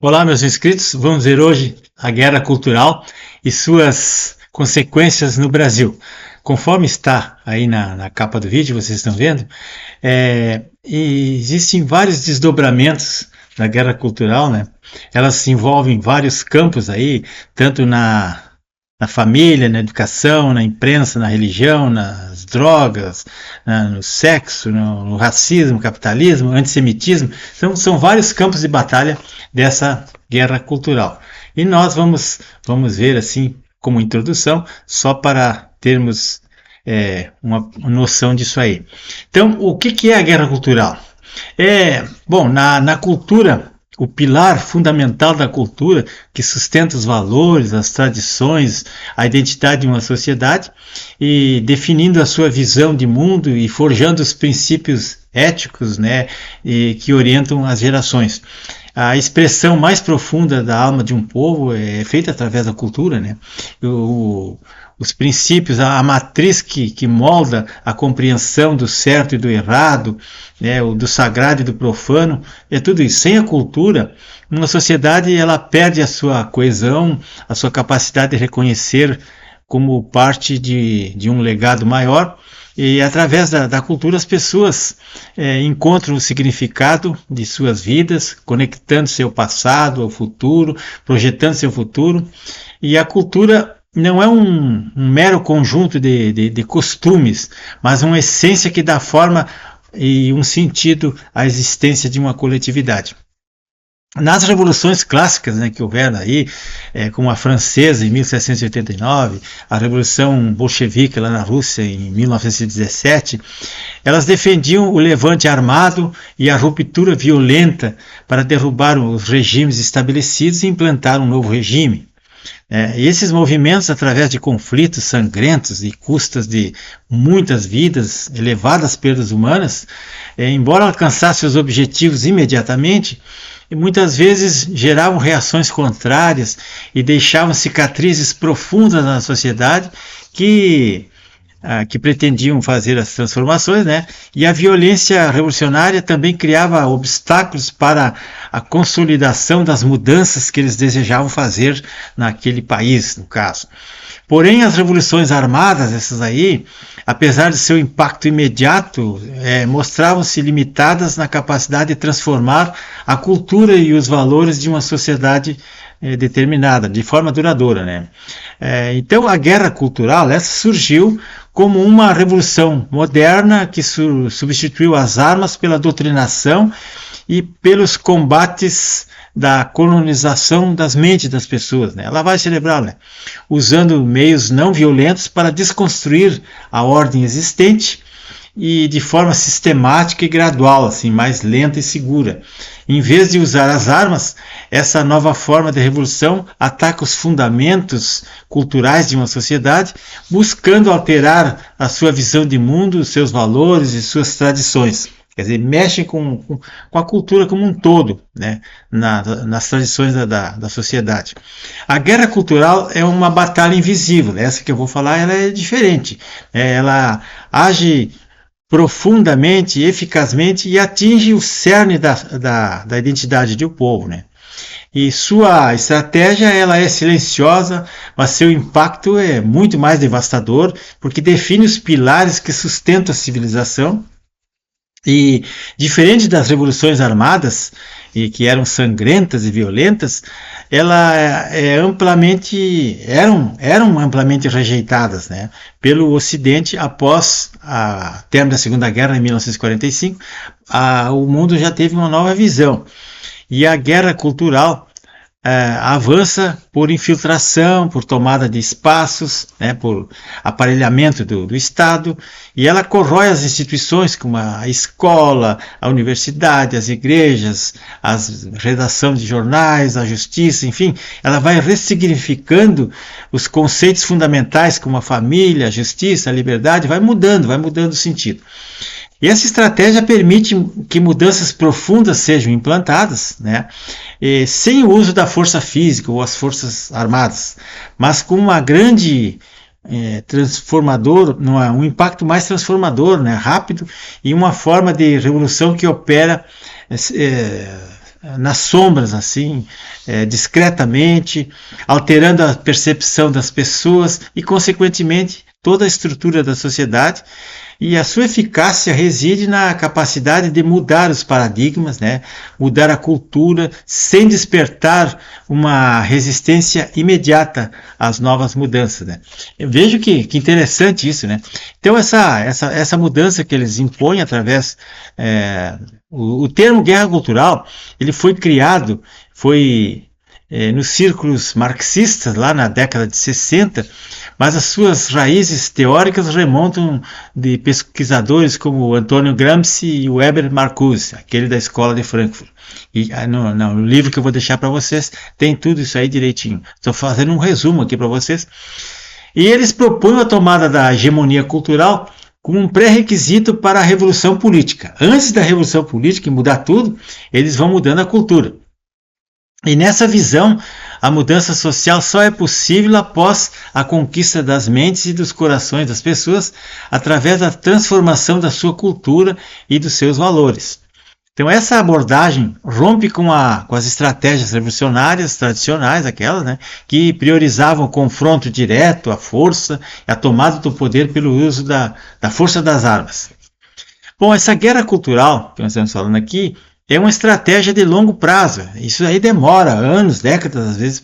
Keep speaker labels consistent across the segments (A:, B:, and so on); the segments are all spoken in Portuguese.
A: Olá, meus inscritos. Vamos ver hoje a guerra cultural e suas consequências no Brasil. Conforme está aí na capa do vídeo, vocês estão vendo, existem vários desdobramentos da guerra cultural, né? Elas se envolvem em vários campos aí, tanto na família, na educação, na imprensa, na religião, nas drogas, no sexo, no racismo, capitalismo, antissemitismo. São vários campos de batalha dessa guerra cultural. E nós vamos ver assim, como introdução, só para termos uma noção disso aí. Então, o que é a guerra cultural? Bom, na cultura, o pilar fundamental da cultura, que sustenta os valores, as tradições, a identidade de uma sociedade, e definindo a sua visão de mundo e forjando os princípios éticos, né, que orientam as gerações. A expressão mais profunda da alma de um povo é feita através da cultura, né? Os princípios, a matriz que molda a compreensão do certo e do errado, né, do sagrado e do profano, é tudo isso. Sem a cultura, uma sociedade ela perde a sua coesão, a sua capacidade de reconhecer como parte de um legado maior. E através da cultura as pessoas encontram o significado de suas vidas, conectando seu passado ao futuro, projetando seu futuro. E a cultura não é um mero conjunto de costumes, mas uma essência que dá forma e um sentido à existência de uma coletividade. Nas revoluções clássicas, né, que houveram aí, como a francesa em 1789, a revolução bolchevique lá na Rússia em 1917, elas defendiam o levante armado e a ruptura violenta para derrubar os regimes estabelecidos e implantar um novo regime. E esses movimentos, através de conflitos sangrentos e custas de muitas vidas, elevadas perdas humanas, embora alcançassem os objetivos imediatamente, muitas vezes geravam reações contrárias e deixavam cicatrizes profundas na sociedade que pretendiam fazer as transformações, né? E a violência revolucionária também criava obstáculos para a consolidação das mudanças que eles desejavam fazer naquele país, no caso. Porém, as revoluções armadas, essas aí, apesar de seu impacto imediato, mostravam-se limitadas na capacidade de transformar a cultura e os valores de uma sociedade determinada, de forma duradoura, né? Então, a guerra cultural essa surgiu como uma revolução moderna que substituiu as armas pela doutrinação e pelos combates da colonização das mentes das pessoas, né? A lavagem cerebral, né? Usando meios não violentos para desconstruir a ordem existente e de forma sistemática e gradual, assim, mais lenta e segura. Em vez de usar as armas, essa nova forma de revolução ataca os fundamentos culturais de uma sociedade, buscando alterar a sua visão de mundo, os seus valores e suas tradições. Quer dizer, mexem com a cultura como um todo, né, nas tradições da sociedade. A guerra cultural é uma batalha invisível. Essa que eu vou falar ela é diferente. Ela age profundamente, eficazmente e atinge o cerne da identidade de um povo, né? E sua estratégia ela é silenciosa, mas seu impacto é muito mais devastador, porque define os pilares que sustentam a civilização. E diferente das revoluções armadas, e que eram sangrentas e violentas, eram amplamente rejeitadas, né, pelo Ocidente após a término da Segunda Guerra em 1945. O mundo já teve uma nova visão. E a guerra cultural avança por infiltração, por tomada de espaços, né, por aparelhamento do Estado, e ela corrói as instituições como a escola, a universidade, as igrejas, a redação de jornais, a justiça, enfim, ela vai ressignificando os conceitos fundamentais como a família, a justiça, a liberdade, vai mudando o sentido. E essa estratégia permite que mudanças profundas sejam implantadas, né, sem o uso da força física ou as forças armadas, mas com uma grande um impacto mais transformador, né, rápido, e uma forma de revolução que opera nas sombras, assim, discretamente, alterando a percepção das pessoas e, consequentemente, toda a estrutura da sociedade. E a sua eficácia reside na capacidade de mudar os paradigmas, né? Mudar a cultura, sem despertar uma resistência imediata às novas mudanças, né? Eu vejo que interessante isso, né? Então essa mudança que eles impõem através... o termo guerra cultural, ele foi criado, nos círculos marxistas, lá na década de 60, mas as suas raízes teóricas remontam de pesquisadores como Antônio Gramsci e Weber Marcuse, aquele da Escola de Frankfurt. E no livro que eu vou deixar para vocês tem tudo isso aí direitinho. Estou fazendo um resumo aqui para vocês. E eles propõem a tomada da hegemonia cultural como um pré-requisito para a revolução política. Antes da revolução política e mudar tudo, eles vão mudando a cultura. E nessa visão, a mudança social só é possível após a conquista das mentes e dos corações das pessoas através da transformação da sua cultura e dos seus valores. Então essa abordagem rompe com as estratégias revolucionárias tradicionais, aquelas, né, que priorizavam o confronto direto, a força e a tomada do poder pelo uso da força das armas. Bom, essa guerra cultural que nós estamos falando aqui é uma estratégia de longo prazo. Isso aí demora anos, décadas, às vezes,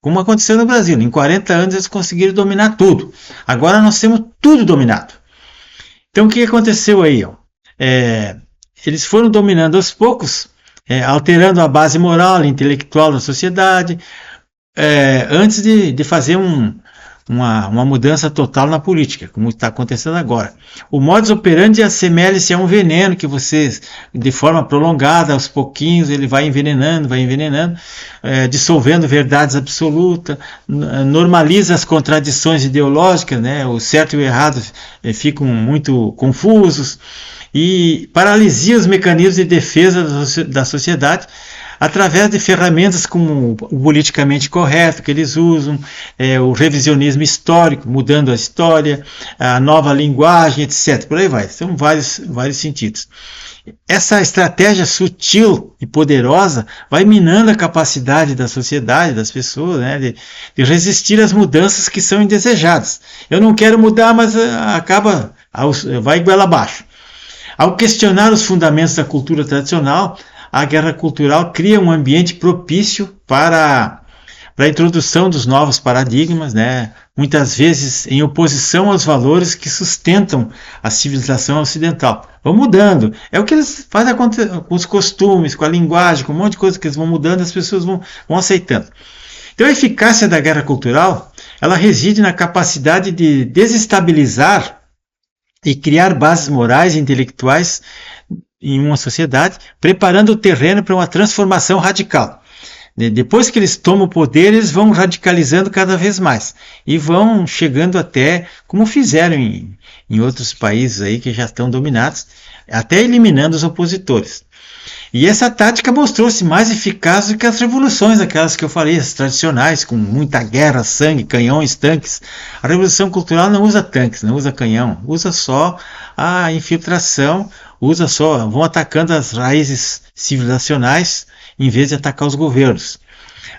A: como aconteceu no Brasil. Em 40 anos eles conseguiram dominar tudo. Agora nós temos tudo dominado. Então o que aconteceu aí? Eles foram dominando aos poucos, alterando a base moral e intelectual da sociedade, antes de fazer uma mudança total na política, como está acontecendo agora. O modus operandi assemelha-se a um veneno que você, de forma prolongada, aos pouquinhos, ele vai envenenando, dissolvendo verdades absolutas, normaliza as contradições ideológicas, né? O certo e o errado ficam muito confusos, e paralisia os mecanismos de defesa da sociedade, através de ferramentas como o politicamente correto que eles usam, o revisionismo histórico, mudando a história, a nova linguagem, etc. Por aí vai, são vários sentidos. Essa estratégia sutil e poderosa vai minando a capacidade da sociedade, das pessoas, né, de resistir às mudanças que são indesejadas. Eu não quero mudar, mas vai goela abaixo. Ao questionar os fundamentos da cultura tradicional, a guerra cultural cria um ambiente propício para a introdução dos novos paradigmas, né? Muitas vezes em oposição aos valores que sustentam a civilização ocidental. Vão mudando. É o que eles fazem com os costumes, com a linguagem, com um monte de coisa que eles vão mudando, as pessoas vão aceitando. Então a eficácia da guerra cultural, ela reside na capacidade de desestabilizar e criar bases morais e intelectuais em uma sociedade, preparando o terreno para uma transformação radical. Depois que eles tomam o poder, eles vão radicalizando cada vez mais e vão chegando até, como fizeram em outros países aí que já estão dominados, até eliminando os opositores. E essa tática mostrou-se mais eficaz do que as revoluções, aquelas que eu falei, as tradicionais, com muita guerra, sangue, canhões, tanques. A revolução cultural não usa tanques, não usa canhão, usa só a infiltração, vão atacando as raízes civilizacionais em vez de atacar os governos.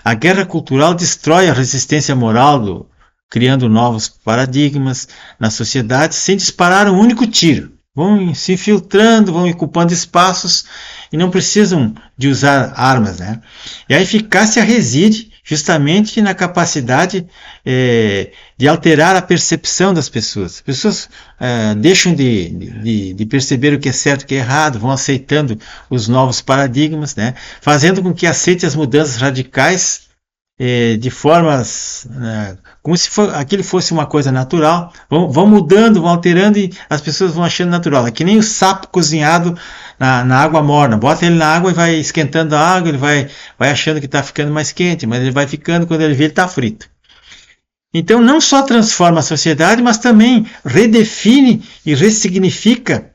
A: A guerra cultural destrói a resistência moral, criando novos paradigmas na sociedade sem disparar um único tiro. Vão se infiltrando, vão ocupando espaços e não precisam de usar armas, né? E a eficácia reside justamente na capacidade de alterar a percepção das pessoas. As pessoas deixam de perceber o que é certo e o que é errado, vão aceitando os novos paradigmas, né? Fazendo com que aceitem as mudanças radicais de formas como se aquilo fosse uma coisa natural, vão mudando, vão alterando e as pessoas vão achando natural. É que nem o sapo cozinhado na água morna, bota ele na água e vai esquentando a água, ele vai achando que está ficando mais quente, mas ele vai ficando, quando ele vê, ele está frito. Então não só transforma a sociedade, mas também redefine e ressignifica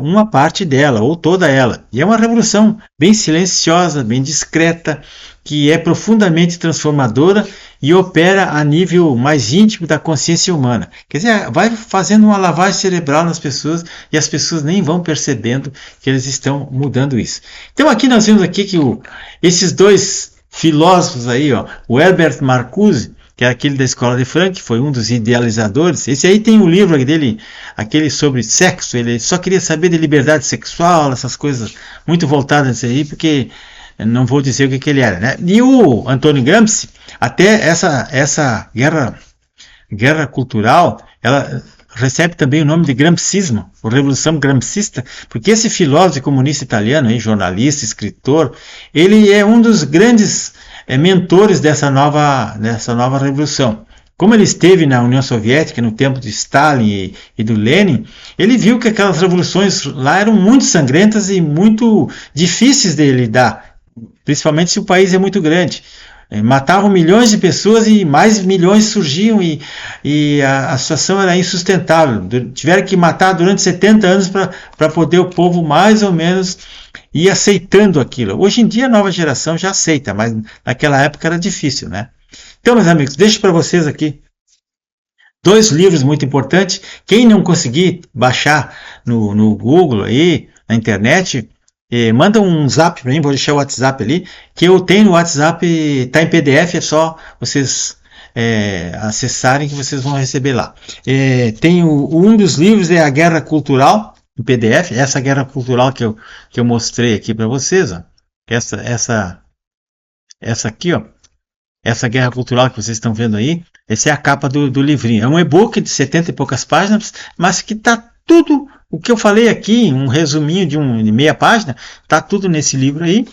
A: uma parte dela, ou toda ela. E é uma revolução bem silenciosa, bem discreta, que é profundamente transformadora e opera a nível mais íntimo da consciência humana. Quer dizer, vai fazendo uma lavagem cerebral nas pessoas e as pessoas nem vão percebendo que eles estão mudando isso. Então aqui nós vemos aqui que esses dois filósofos aí, ó, o Herbert Marcuse, que é aquele da escola de Frankfurt, que foi um dos idealizadores. Esse aí tem um livro dele, aquele sobre sexo, ele só queria saber de liberdade sexual, essas coisas muito voltadas aí, porque não vou dizer o que ele era, né? E o Antônio Gramsci, até essa guerra cultural, ela recebe também o nome de Gramscismo, ou Revolução Gramscista, porque esse filósofo comunista italiano, jornalista, escritor, ele é um dos grandes mentores dessa nova revolução. Como ele esteve na União Soviética no tempo de Stalin e do Lenin, ele viu que aquelas revoluções lá eram muito sangrentas e muito difíceis de lidar, principalmente se o país é muito grande. Matavam milhões de pessoas e mais milhões surgiam e a situação era insustentável. Tiveram que matar durante 70 anos para poder o povo mais ou menos ir aceitando aquilo. Hoje em dia a nova geração já aceita, mas naquela época era difícil, né? Então, meus amigos, deixo para vocês aqui 2 livros muito importantes. Quem não conseguir baixar no Google aí, na internet, manda um zap para mim, vou deixar o WhatsApp ali, que eu tenho no WhatsApp, está em PDF, é só vocês acessarem que vocês vão receber lá. Um dos livros é A Guerra Cultural, em PDF, essa Guerra Cultural que eu mostrei aqui para vocês, ó. Essa aqui, ó, essa Guerra Cultural que vocês estão vendo aí, essa é a capa do livrinho. É um e-book de 70 e poucas páginas, mas que está tudo o que eu falei aqui, um resuminho de meia página, está tudo nesse livro aí.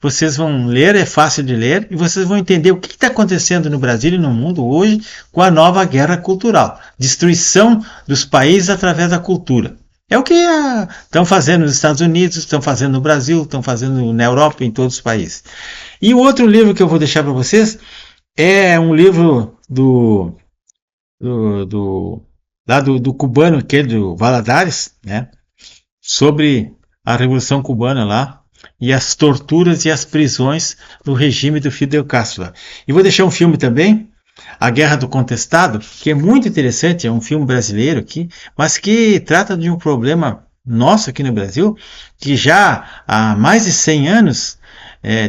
A: Vocês vão ler, é fácil de ler, e vocês vão entender o que está acontecendo no Brasil e no mundo hoje com a nova guerra cultural. Destruição dos países através da cultura. É o que estão fazendo nos Estados Unidos, estão fazendo no Brasil, estão fazendo na Europa, em todos os países. E o outro livro que eu vou deixar para vocês é um livro do cubano, aquele do Valadares, né, sobre a Revolução Cubana lá, e as torturas e as prisões do regime do Fidel Castro lá. E vou deixar um filme também, A Guerra do Contestado, que é muito interessante, é um filme brasileiro aqui, mas que trata de um problema nosso aqui no Brasil, que já há mais de 100 anos,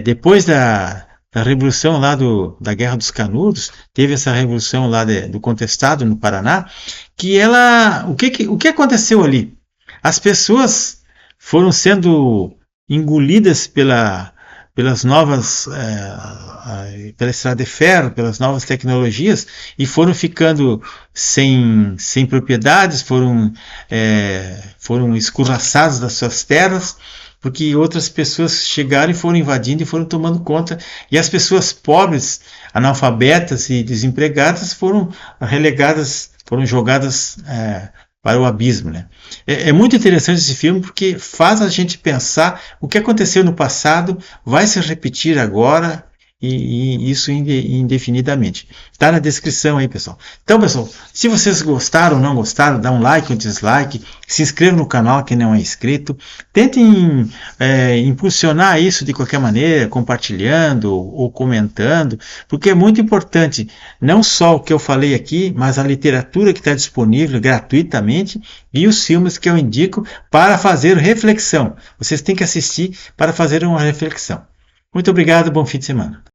A: depois da revolução lá da Guerra dos Canudos, teve essa revolução lá do Contestado no Paraná, que o que aconteceu ali? As pessoas foram sendo engolidas pelas novas, pela estrada de ferro, pelas novas tecnologias, e foram ficando sem propriedades, foram escorraçados das suas terras, porque outras pessoas chegaram e foram invadindo e foram tomando conta, e as pessoas pobres, analfabetas e desempregadas foram relegadas, foram jogadas para o abismo, né? É muito interessante esse filme porque faz a gente pensar o que aconteceu no passado vai se repetir agora e isso indefinidamente. Está na descrição aí, pessoal. Então, pessoal, se vocês gostaram ou não gostaram, dá um like ou dislike, se inscreva no canal quem não é inscrito, tentem impulsionar isso de qualquer maneira, compartilhando ou comentando, porque é muito importante, não só o que eu falei aqui, mas a literatura que está disponível gratuitamente e os filmes que eu indico para fazer reflexão. Vocês têm que assistir para fazer uma reflexão. Muito obrigado, bom fim de semana.